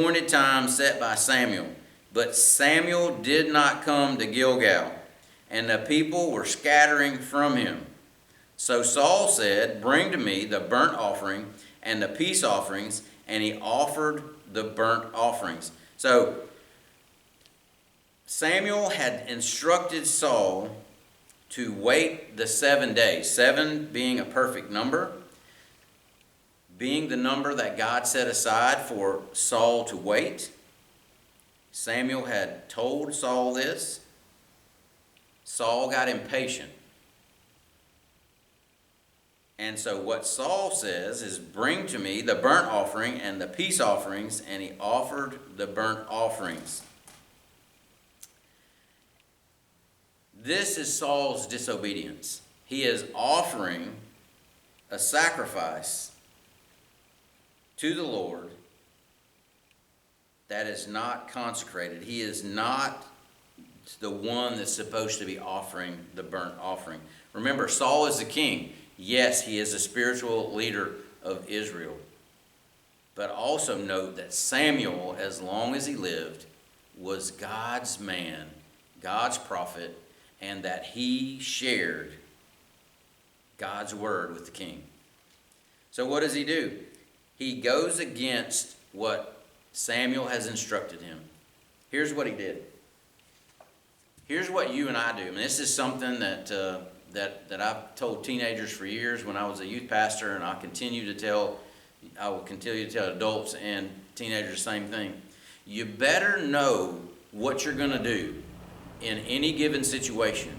appointed time set by Samuel. But Samuel did not come to Gilgal, and the people were scattering from him. So Saul said, "Bring to me the burnt offering and the peace offerings," and he offered the burnt offerings. So Samuel had instructed Saul to wait the 7 days, 7 being a perfect number, being the number that God set aside for Saul to wait. Samuel had told Saul this. Saul got impatient. And so what Saul says is, "Bring to me the burnt offering and the peace offerings," and he offered the burnt offerings. This is Saul's disobedience. He is offering a sacrifice to the Lord that is not consecrated. He is not the one that's supposed to be offering the burnt offering. Remember, Saul is the king. Yes, he is a spiritual leader of Israel. But also note that Samuel, as long as he lived, was God's man, God's prophet, and that he shared God's word with the king. So what does he do? He goes against what Samuel has instructed him. Here's what he did. Here's what you and I do. And this is something that I've told teenagers for years when I was a youth pastor, and I will continue to tell adults and teenagers the same thing. You better know what you're going to do in any given situation,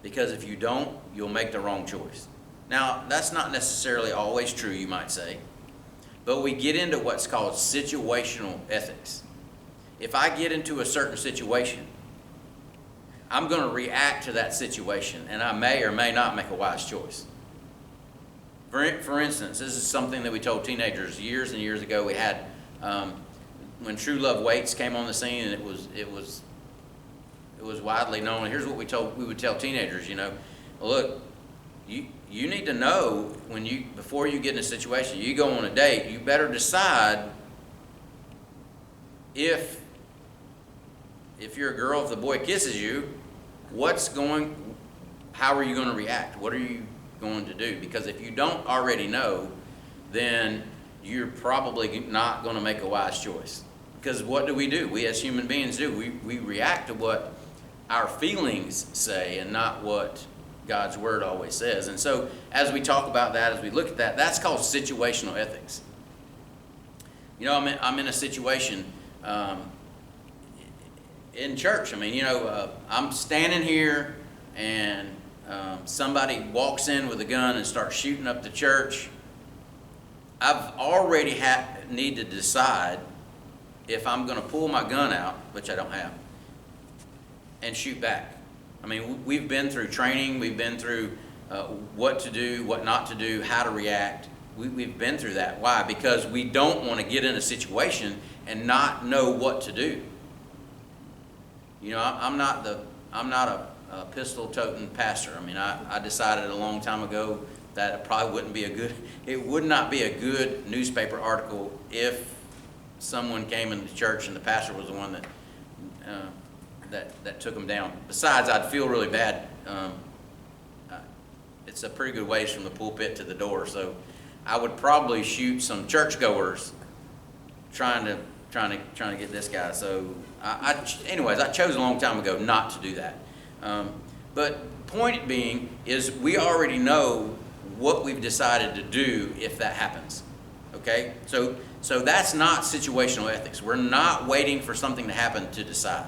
because if you don't, you'll make the wrong choice. Now, that's not necessarily always true, you might say, but we get into what's called situational ethics. If I get into a certain situation, I'm going to react to that situation, and I may or may not make a wise choice. For instance, this is something that we told teenagers years and years ago. We had when True Love Waits came on the scene, and it was widely known. Here's what we would tell teenagers. Look, you need to know before you get in a situation, you go on a date, you better decide if you're a girl, if the boy kisses you, how are you going to react? What are you going to do? Because if you don't already know, then you're probably not going to make a wise choice. Because what do? We as human beings do. We react to what our feelings say and not what God's word always says. And so as we talk about that, as we look at that, that's called situational ethics. I'm in a situation in church. I'm standing here and somebody walks in with a gun and starts shooting up the church. I've already need to decide if I'm going to pull my gun out, which I don't have, and shoot back. We've been through training. We've been through what to do, what not to do, how to react. We've been through that. Why? Because we don't want to get in a situation and not know what to do. I'm not a pistol-toting pastor. I decided a long time ago that it would not be a good newspaper article if someone came into church and the pastor was the one that took them down. Besides, I'd feel really bad. It's a pretty good ways from the pulpit to the door, so I would probably shoot some churchgoers trying to get this guy. So anyways, I chose a long time ago not to do that. But point being is we already know what we've decided to do if that happens. Okay? So that's not situational ethics. We're not waiting for something to happen to decide.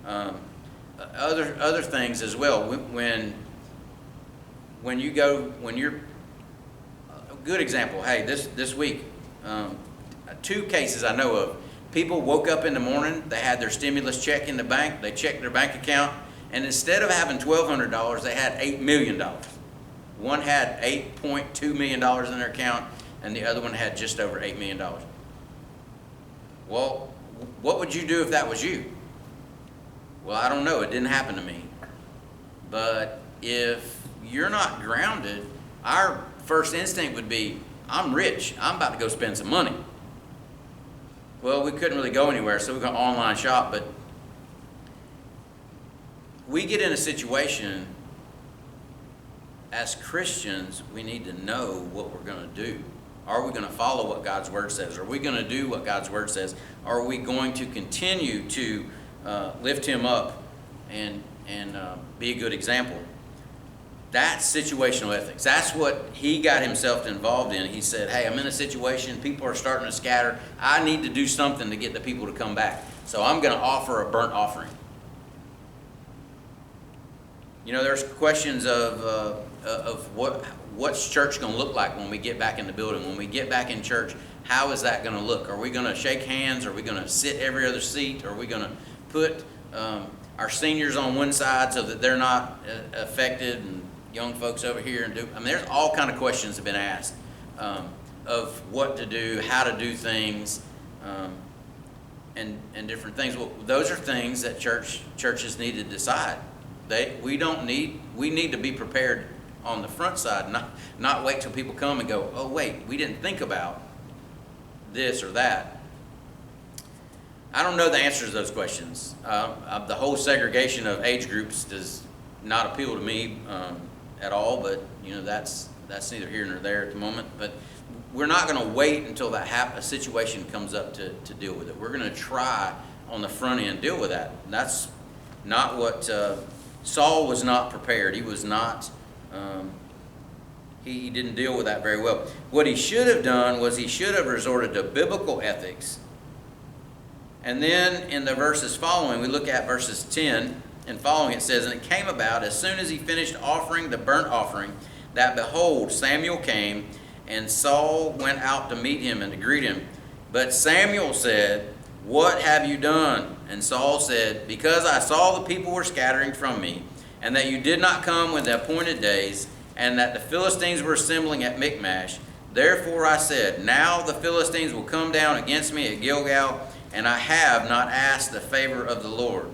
Other things as well. When you're a good example. Hey, this week, 2 cases I know of. People woke up in the morning. They had their stimulus check in the bank. They checked their bank account, and instead of having $1,200, they had $8 million. One had $8.2 million in their account, and the other one had just over $8 million. Well, what would you do if that was you? Well, I don't know. It didn't happen to me. But if you're not grounded, our first instinct would be, I'm rich. I'm about to go spend some money. Well, we couldn't really go anywhere, so we got online shop, but we get in a situation as Christians, we need to know what we're going to do. Are we going to follow what God's Word says? Are we going to do what God's Word says? Are we going to continue to lift Him up and be a good example? That's situational ethics. That's what he got himself involved in. He said, hey, I'm in a situation, people are starting to scatter. I need to do something to get the people to come back. So I'm going to offer a burnt offering. You know, there's questions of what's church going to look like when we get back in the building. When we get back in church, how is that going to look? Are we going to shake hands? Are we going to sit every other seat? Are we going to put our seniors on one side so that they're not affected, and young folks over here? There's all kind of questions have been asked of what to do, how to do things, and different things. Well, those are things that churches need to decide. We need to be prepared on the front side, not wait till people come and go, oh wait, we didn't think about this or that. I don't know the answers to those questions. The whole segregation of age groups does not appeal to me at all, but you know that's neither here nor there at the moment. But we're not going to wait until a situation comes up to deal with it. We're going to try on the front end deal with that. And that's not what Saul was not prepared. He was not. He didn't deal with that very well. What he should have done was he should have resorted to biblical ethics. And then in the verses following, we look at verses 10 and following, it says, and it came about as soon as he finished offering the burnt offering, that behold, Samuel came, and Saul went out to meet him and to greet him. But Samuel said, what have you done? And Saul said, because I saw the people were scattering from me, and that you did not come with the appointed days, and that the Philistines were assembling at Michmash. Therefore I said, now the Philistines will come down against me at Gilgal, and I have not asked the favor of the Lord.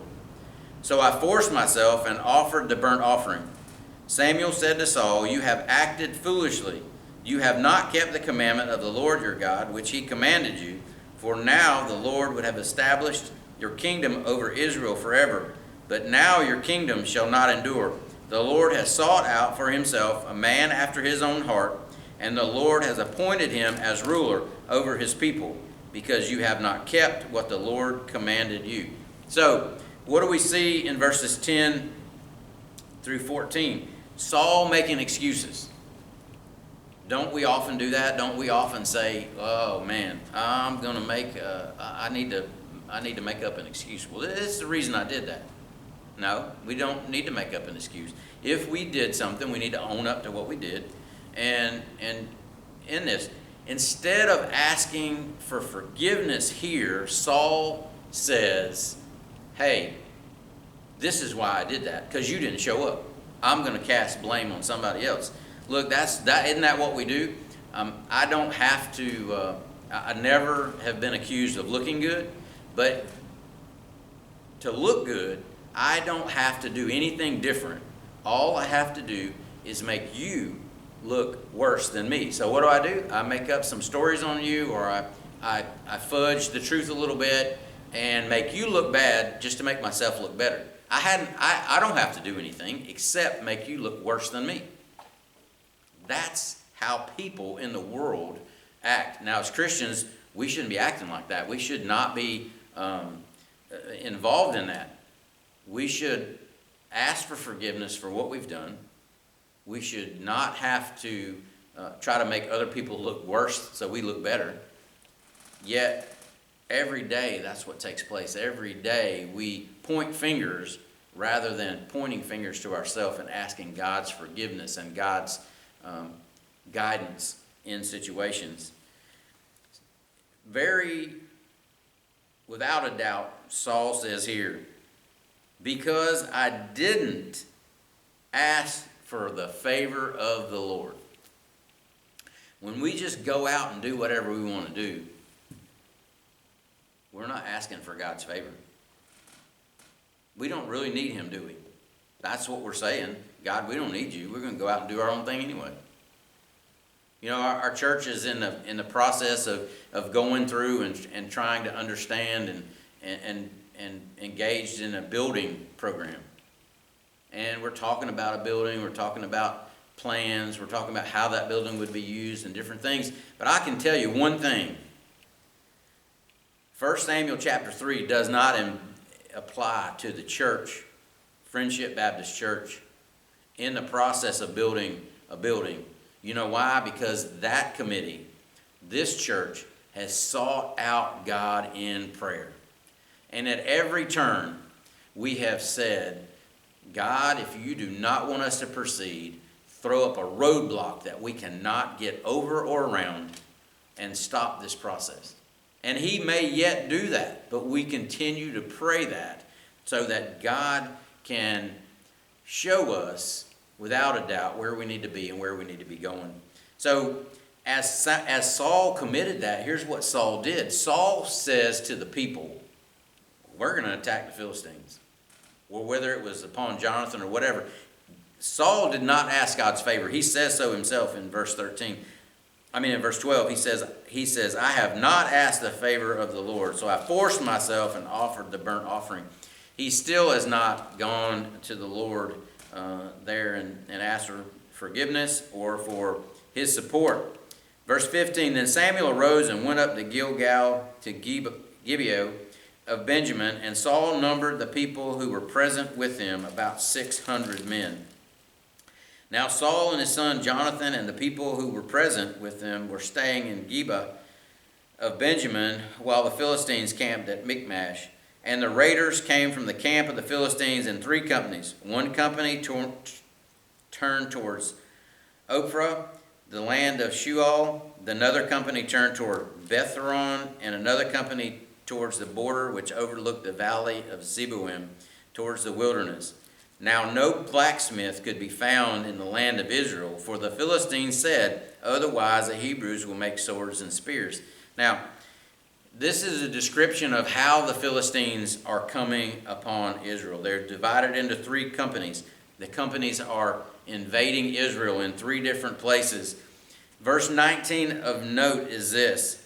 So I forced myself and offered the burnt offering. Samuel said to Saul, you have acted foolishly. You have not kept the commandment of the Lord your God, which he commanded you. For now the Lord would have established your kingdom over Israel forever. But now your kingdom shall not endure. The Lord has sought out for himself a man after his own heart, and the Lord has appointed him as ruler over his people, because you have not kept what the Lord commanded you. So, what do we see in verses 10 through 14? Saul making excuses. Don't we often do that? Don't we often say, oh man, I'm going to I need to make up an excuse. Well, this is the reason I did that. No, we don't need to make up an excuse. If we did something, we need to own up to what we did. And in this, instead of asking for forgiveness here, Saul says, hey, this is why I did that, because you didn't show up. I'm going to cast blame on somebody else. Look, isn't that what we do? I don't have to, I never have been accused of looking good, but to look good, I don't have to do anything different. All I have to do is make you look worse than me. So what do? I make up some stories on you, or I fudge the truth a little bit and make you look bad just to make myself look better. I don't have to do anything except make you look worse than me. That's how people in the world act. Now, as Christians, we shouldn't be acting like that. We should not be involved in that. We should ask for forgiveness for what we've done. We should not have to try to make other people look worse so we look better. Yet, every day, that's what takes place. Every day, we point fingers rather than pointing fingers to ourselves and asking God's forgiveness and God's guidance in situations. Without a doubt, Saul says here, because I didn't ask for the favor of the Lord. When we just go out and do whatever we want to do, we're not asking for God's favor. We don't really need him, do we? That's what we're saying. God, we don't need you. We're going to go out and do our own thing anyway. You know, our church is in the process of going through and trying to understand and engaged in a building program. And we're talking about a building, we're talking about plans, we're talking about how that building would be used and different things. But I can tell you one thing. 1 Samuel chapter 3 does not apply to the church, Friendship Baptist Church, in the process of building a building. You know why? Because that committee, this church, has sought out God in prayer. And at every turn, we have said, God, if you do not want us to proceed, throw up a roadblock that we cannot get over or around and stop this process. And he may yet do that, but we continue to pray that so that God can show us without a doubt where we need to be and where we need to be going. So as Saul committed that, here's what Saul did. Saul says to the people, we're going to attack the Philistines. Well, whether it was upon Jonathan or whatever, Saul did not ask God's favor. He says so himself in verse 13. In verse 12, he says, I have not asked the favor of the Lord, so I forced myself and offered the burnt offering. He still has not gone to the Lord there and asked for forgiveness or for his support. Verse 15, then Samuel arose and went up to Gilgal to Gibeah of Benjamin, and Saul numbered the people who were present with him, about 600 men. Now Saul and his son Jonathan and the people who were present with them were staying in Gibeah of Benjamin, while the Philistines camped at Michmash. And the raiders came from the camp of the Philistines in 3 companies. One company turned towards Ophrah, the land of Shual. Another company turned toward Bethhoron, and another company towards the border which overlooked the valley of Zeboim, towards the wilderness. Now no blacksmith could be found in the land of Israel, for the Philistines said, otherwise the Hebrews will make swords and spears. Now, this is a description of how the Philistines are coming upon Israel. They're divided into 3 companies. The companies are invading Israel in 3 different places. Verse 19 of note is this.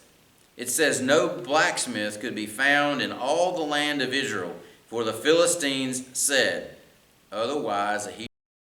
It says, no blacksmith could be found in all the land of Israel, for the Philistines said, otherwise the